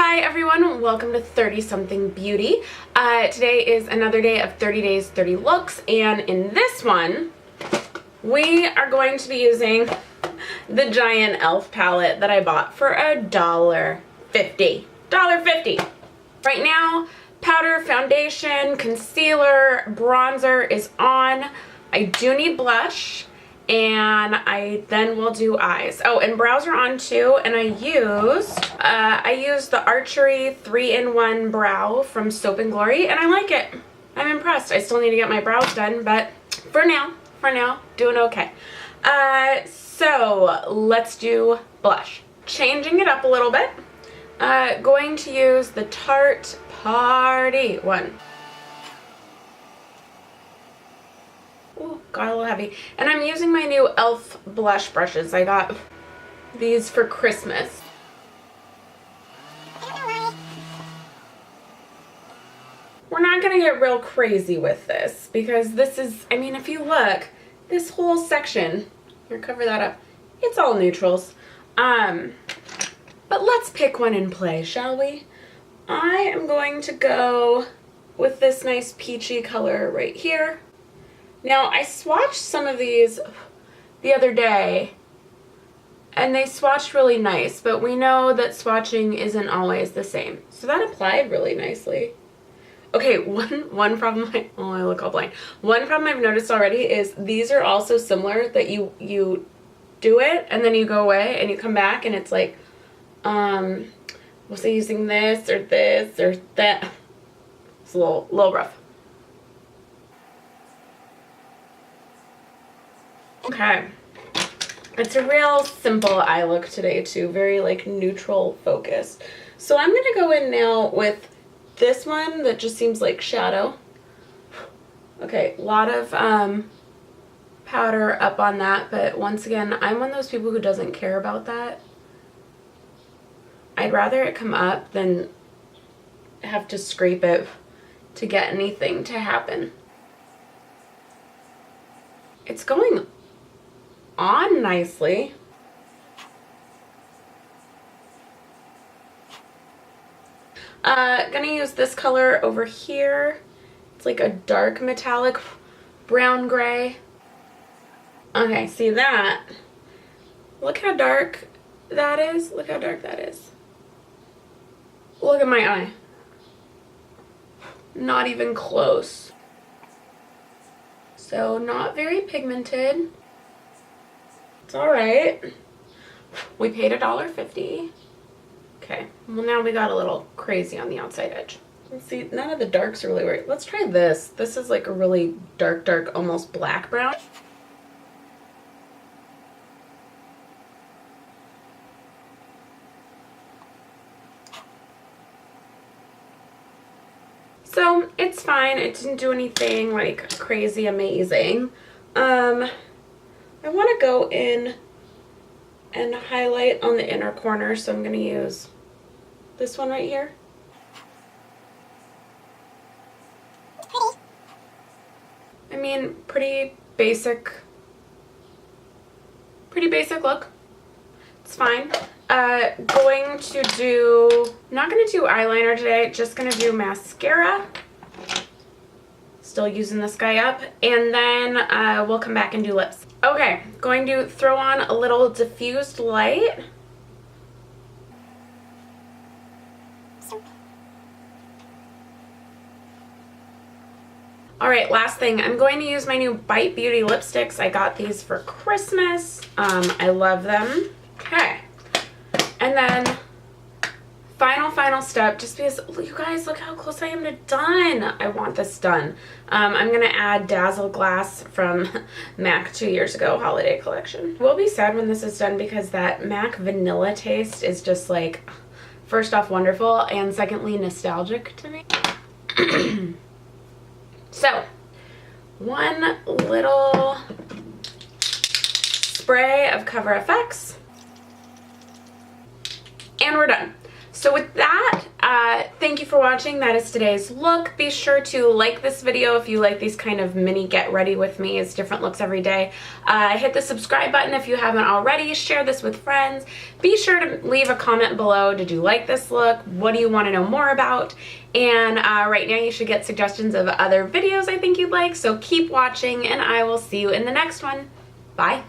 Hi everyone, welcome to 30 Something Beauty. Today is another day of 30 days, 30 looks, and in this one, we are going to be using the Giant E.L.F palette that I bought for $1.50. $1.50. Right now, powder, foundation, concealer, bronzer is on. I do need blush, and I then will do eyes. Oh, and brows are on too, and I used the Archery 3-in-1 brow from Soap and Glory, and I like it. I'm impressed. I still need to get my brows done, but for now, doing okay. So let's do blush. Changing it up a little bit. Going to use the Tarte Party one. Ooh, got a little heavy. And I'm using my new e.l.f. blush brushes. I got these for Christmas. We're not going to get real crazy with this because this is, I mean, if you look, this whole section, here, cover that up, it's all neutrals. But let's pick one and play, shall we? I am going to go with this nice peachy color right here. Now, I swatched some of these the other day, and they swatched really nice, but we know that swatching isn't always the same. So that applied really nicely. Okay, one problem, I look all blind. One problem I've noticed already is these are also similar, that you do it, and then you go away, and you come back, and it's like, was I using this, or that? It's a little rough. Okay, it's a real simple eye look today too, very like neutral focused. So I'm gonna go in now with this one that just seems like shadow. Okay, a lot of powder up on that, but once again, I'm one of those people who doesn't care about that. I'd rather it come up than have to scrape it to get anything to happen. It's going on nicely. Gonna use this color over here. It's like a dark metallic brown gray. Okay, see that? Look how dark that is. Look how dark that is. Look at my eye. Not even close. So not very pigmented. It's alright. We paid $1.50. Okay, well now we got a little crazy on the outside edge. Let's see, none of the darks are really weird. Let's try this. This is like a really dark, almost black brown. So it's fine. It didn't do anything like crazy amazing. I want to go in and highlight on the inner corner, so I'm going to use this one right here. I mean, pretty basic look. It's fine. Not going to do eyeliner today, just going to do mascara. Still using this guy up, and then we'll come back and do lips. Okay, going to throw on a little diffused light. Alright, last thing, I'm going to use my new Bite Beauty lipsticks. I got these for Christmas. I love them. Okay, and then final step, just because you guys look how close I am to done. I want this done. I'm gonna add Dazzle Glass from MAC 2 years ago, holiday collection. We'll be sad when this is done because that MAC vanilla taste is just like, first off, wonderful, and secondly, nostalgic to me. So, one little spray of Cover FX, and we're done. So with that, Thank you for watching. That is today's look. Be sure to like this video if you like these kind of mini get ready with me. It's different looks every day. Hit the subscribe button if you haven't already. Share this with friends. Be sure to leave a comment below. Did you like this look? What do you want to know more about? And right now you should get suggestions of other videos I think you'd like. So keep watching and I will see you in the next one. Bye.